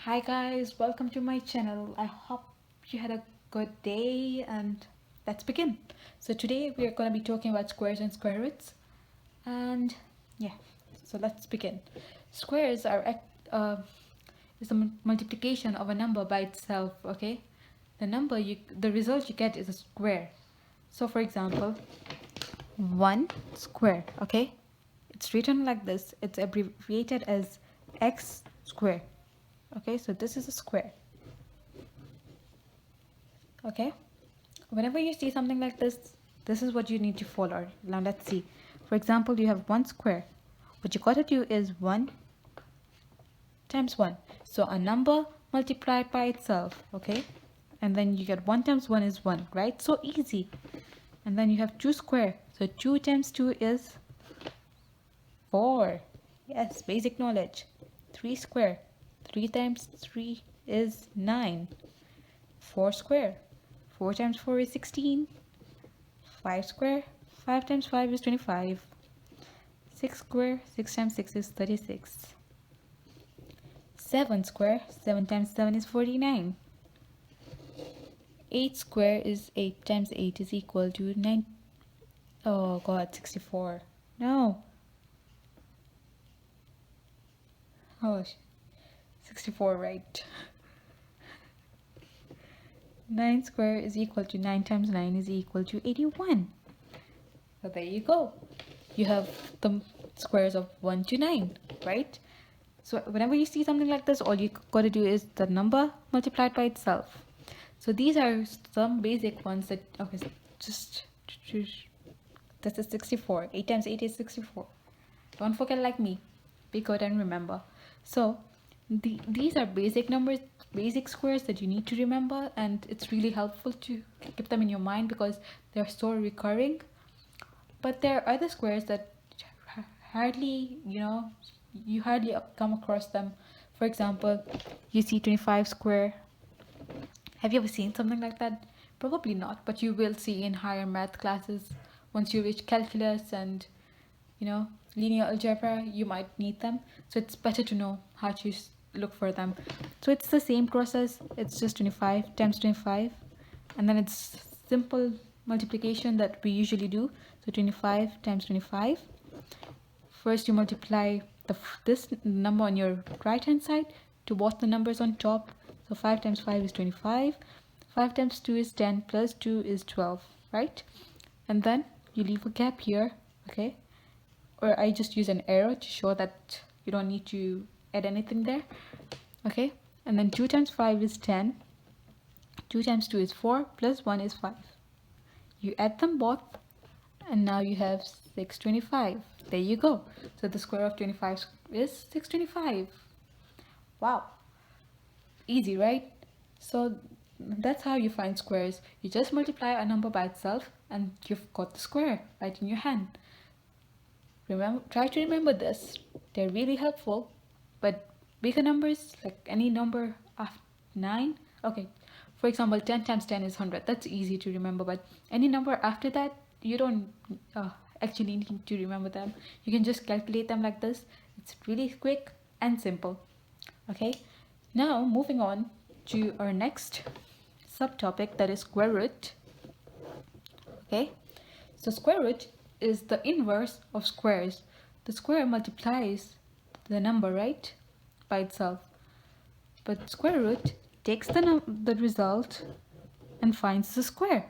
Hi guys, welcome to my channel. I hope you had a good day and let's begin. So today we are going to be talking about squares and square roots and yeah, so let's begin. Squares are is the multiplication of a number by itself, okay? The result you get is a square. So for example, 1 square, okay? It's written like this. It's abbreviated as x square. Okay, so this is a square. Okay, whenever you see something like this is what you need to follow. Now let's see. For example, you have 1 square. What you gotta do is 1 times 1. So a number multiplied by itself, okay? And then you get 1 times 1 is 1, right? So easy. And then you have 2 square. So 2 times 2 is 4. Yes, basic knowledge. 3 square. 3 times 3 is 9. 4 square. 4 times 4 is 16. 5 square. 5 times 5 is 25. 6 square. 6 times 6 is 36. 7 square. 7 times 7 is 49. 8 square is 8 times 8 is equal to 9. Oh god, 64. No. Oh, 64, right. 9 square is equal to 9 times 9 is equal to 81. So there you go. You have the squares of 1 to 9, right? So whenever you see something like this, all you got to do is the number multiplied by itself. So these are some basic ones that, okay, just, this is 64. 8 times 8 is 64. Don't forget like me. Be good and remember. So these are basic numbers, basic squares that you need to remember, and it's really helpful to keep them in your mind because they're so recurring. But there are other squares that hardly, you hardly come across them. For example, you see 25 square. Have you ever seen something like that? Probably not, but you will see in higher math classes. Once you reach calculus and linear algebra, you might need them. So it's better to know how to look for them. So it's the same process. It's just 25 times 25, and then it's simple multiplication that we usually do. So 25 times 25. First you multiply this number on your right hand side to what the numbers on top. So 5 times 5 is 25. 5 times 2 is 10 plus 2 is 12, right? And then you leave a gap here, okay? Or I just use an arrow to show that you don't need to add anything there, okay? And then 2 times 5 is 10. 2 times 2 is 4 plus 1 is 5. You add them both and now you have 625. There you go. So the square of 25 is 625. Wow, easy, right? So that's how you find squares. You just multiply a number by itself and you've got the square right in your hand. Try to remember this. They're really helpful. But bigger numbers, like any number after 9, okay, for example 10 times 10 is 100. That's easy to remember, but any number after that, you don't actually need to remember them. You can just calculate them like this. It's really quick and simple. Okay, now moving on to our next subtopic, that is square root. Okay, so square root is the inverse of squares. The square multiplies the number, right, by itself, but square root takes the result and finds the square.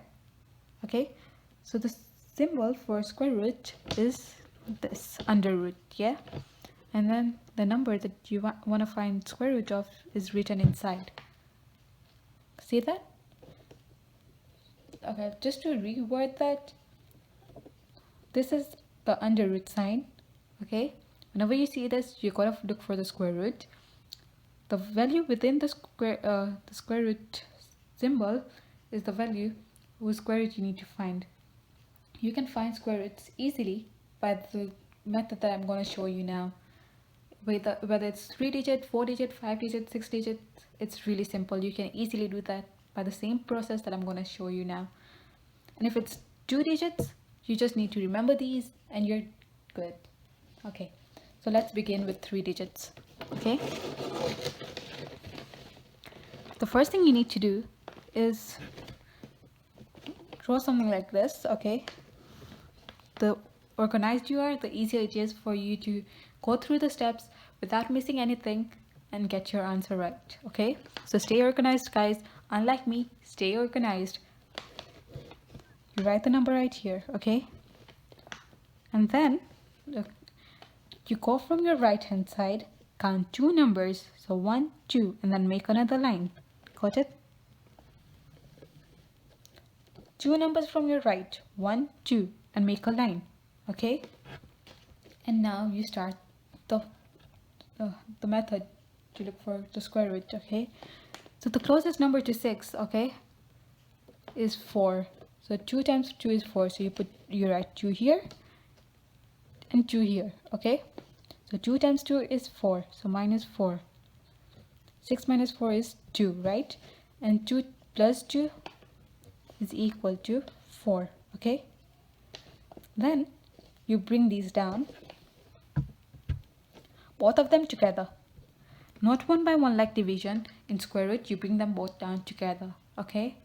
Okay, so the symbol for square root is this, under root, yeah, and then the number that you want to find square root of is written inside. See that? Okay, just to reword that, this is the under root sign. Okay, whenever you see this, you gotta look for the square root. The value within the square root symbol is the value whose square root you need to find. You can find square roots easily by the method that I'm going to show you now. Whether it's 3-digit, 4-digit, 5-digit, 6-digit, it's really simple. You can easily do that by the same process that I'm going to show you now. And if it's 2 digits, you just need to remember these and you're good. Okay, so let's begin with 3 digits. Okay, the first thing you need to do is draw something like this, okay? The organized you are, the easier it is for you to go through the steps without missing anything and get your answer right, okay? So stay organized, guys. Unlike me, stay organized. You write the number right here, okay? And then you go from your right hand side, count 2 numbers, so 1, 2, and then make another line. Got it? 2 numbers from your right, 1, 2, and make a line, okay? And now you start the method to look for the square root, okay? So the closest number to 6, okay, is 4. So 2 times 2 is 4, so you write 2 here and 2 here, okay? So 2 times 2 is 4, so minus 4. 6 minus 4 is 2, right? And 2 plus 2 is equal to 4, okay? Then you bring these down, both of them together. Not one by one like division. In square root, you bring them both down together, okay?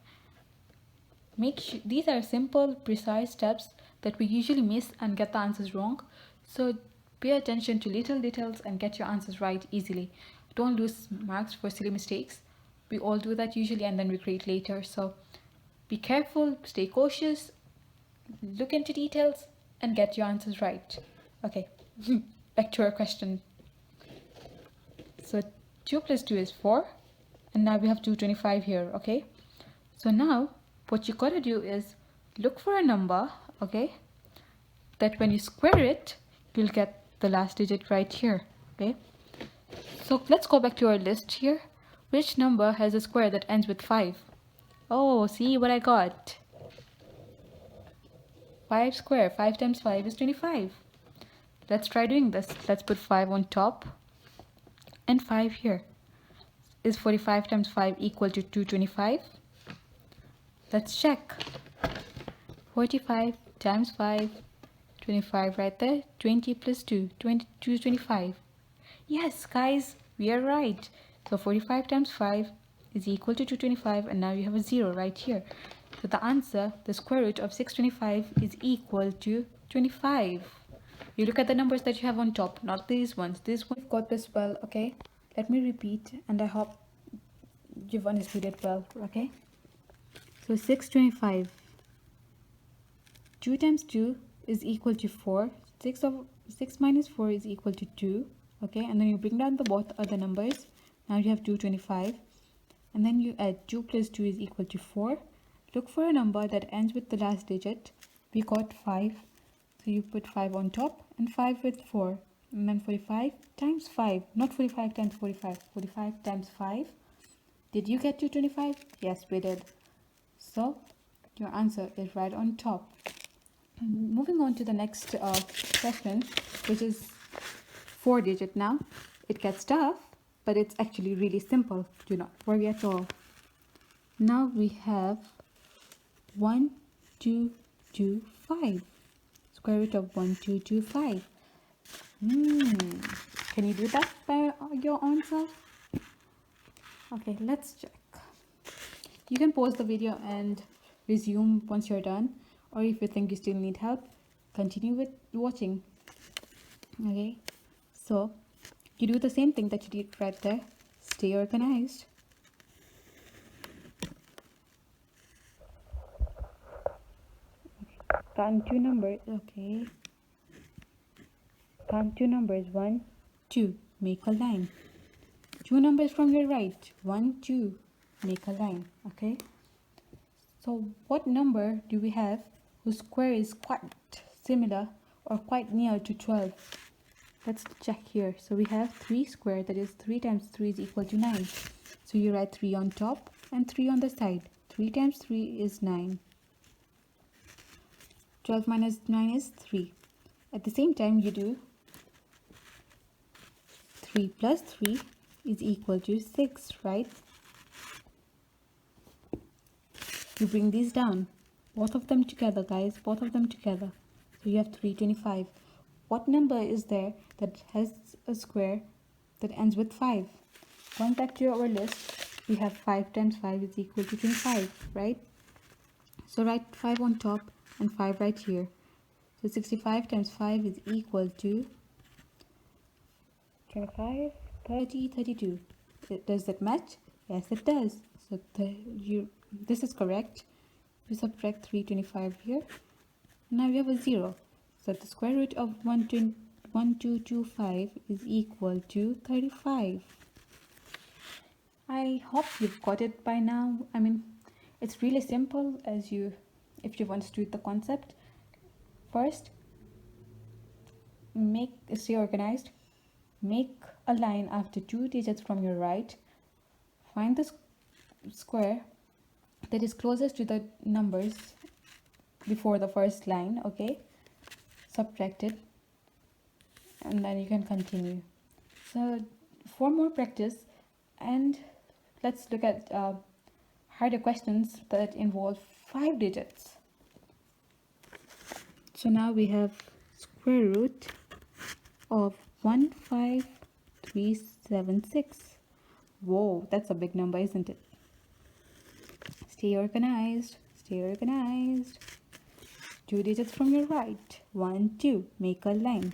Make sure these are simple, precise steps that we usually miss and get the answers wrong. So pay attention to little details and get your answers right easily. Don't lose marks for silly mistakes. We all do that usually and then regret later. So be careful, stay cautious, look into details and get your answers right. Okay, back to our question. So 2 plus 2 is 4 and now we have 225 here, okay? So now what you gotta do is look for a number, okay, that when you square it, you'll get the last digit right here, okay? So let's go back to our list here. Which number has a square that ends with 5? Oh, see what I got. 5 square. 5 times 5 is 25. Let's try doing this. Let's put 5 on top and 5 here. Is 45 times 5 equal to 225? Let's check. 45 times 5, 25 right there. 20 plus 2, 22 is 25. Yes, guys, we are right. So 45 times 5 is equal to 225 and now you have a 0 right here. So the answer, the square root of 625 is equal to 25. You look at the numbers that you have on top, not these ones. This one, you've got this well, okay? Let me repeat and I hope you've understood it well, okay? So 625. 2 times 2 is equal to 4. 6 minus 4 is equal to 2. Okay, and then you bring down the both other numbers. Now you have 225. And then you add 2 plus 2 is equal to 4. Look for a number that ends with the last digit. We got 5. So you put 5 on top and 5 with 4. And then 45 times 5. Not 45 times 45. 45 times 5. Did you get 225? Yes, we did. So your answer is right on top. Moving on to the next question, which is 4-digit now. It gets tough, but it's actually really simple. Do not worry at all. Now we have 1, 2, 2, 5. Square root of 1, 2, 2, 5. Can you do that by your own self? Okay, let's check. You can pause the video and resume once you're done, or if you think you still need help, continue with watching. Okay, so you do the same thing that you did right there. Stay organized. Okay. Count 2 numbers. Okay, count 2 numbers. 1, 2. Make a line. 2 numbers from your right. 1, 2. Make a line. Okay, so what number do we have whose square is quite similar or quite near to 12? Let's check here. So we have 3 square, that is 3 times 3 is equal to 9. So you write 3 on top and 3 on the side. 3 times 3 is 9. 12 minus 9 is 3. At the same time you do 3 plus 3 is equal to 6, right? You bring these down, both of them together, guys, both of them together. So you have 325. What number is there that has a square that ends with 5? Going back to our list, we have 5 times 5 is equal to 25, right? So write 5 on top and 5 right here. So 65 times 5 is equal to 25, 30, 32. Does that match? Yes, it does. So this is correct. We subtract 325 here. Now we have a 0. So the square root of 1225 is equal to 35. I hope you've got it by now. I mean, it's really simple if you've understood the concept. First, stay organized. Make a line after 2 digits from your right. Find the square that is closest to the numbers before the first line, okay? Subtract it, and then you can continue. So for more practice, and let's look at harder questions that involve 5 digits. So now we have square root of 15376. Whoa, that's a big number, isn't it? Stay organized. Stay organized. 2 digits from your right. 1, 2. Make a line.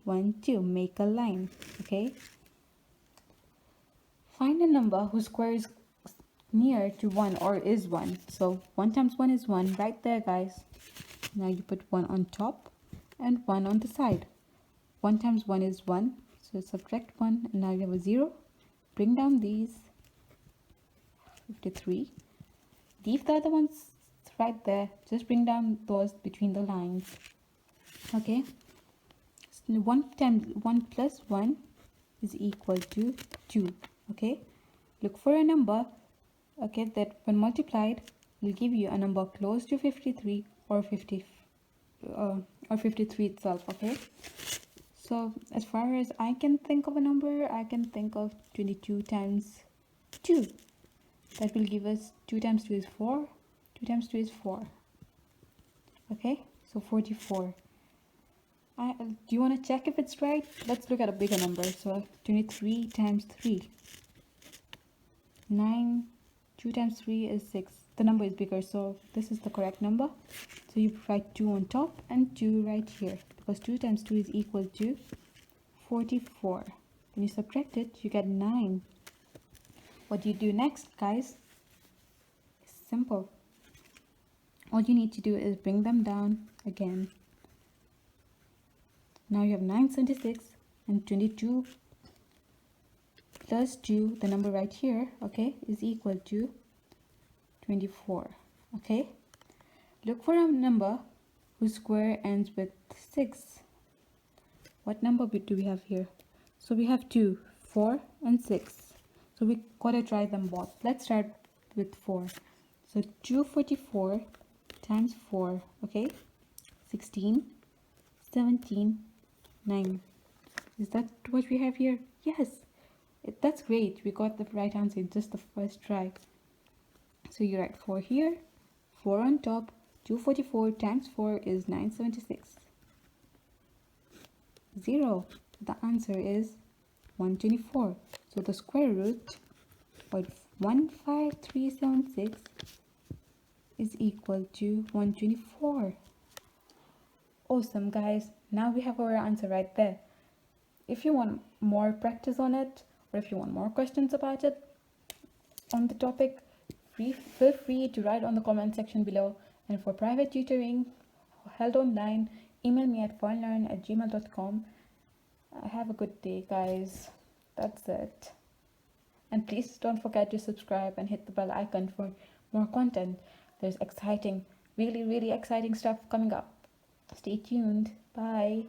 1, 2. Make a line. Okay? Find a number whose square is near to 1 or is 1. So 1 times 1 is 1. Right there, guys. Now you put 1 on top and 1 on the side. 1 times 1 is 1. So subtract 1 and now you have a 0. Bring down these. 53. Leave the other ones right there. Just bring down those between the lines. Okay. So 1 times 1 plus 1 is equal to 2. Okay. Look for a number, okay, that when multiplied will give you a number close to 53 or 50 or 53 itself. Okay. So as far as I can think of a number, I can think of 22 times 2. That will give us 2 times 2 is 4. 2 times 2 is 4. Okay, so 44. Do you want to check if it's right? Let's look at a bigger number. So 23 times 3. 9. 2 times 3 is 6. The number is bigger, so this is the correct number. So you write 2 on top and 2 right here. Because 2 times 2 is equal to 44. When you subtract it, you get 9. What do you do next, guys? It's simple. All you need to do is bring them down again. Now you have 976 and 22 plus 2, the number right here, okay, is equal to 24. Okay, look for a number whose square ends with 6. What number do we have here? So we have 2, 4 and 6. So we gotta try them both. Let's start with 4. So 244 times 4, okay, 16, 17, 9. Is that what we have here? Yes, that's great. We got the right answer in just the first try. So you write 4 here, 4 on top. 244 times 4 is 976. 0. The answer is 124. So the square root of 15376 is equal to 124. Awesome, guys. Now we have our answer right there. If you want more practice on it, or if you want more questions about it on the topic, feel free to write on the comment section below. And for private tutoring held online, email me at foreignlearn@gmail.com. Have a good day, guys. That's it. And please don't forget to subscribe and hit the bell icon for more content. There's exciting, really exciting stuff coming up. Stay tuned. Bye.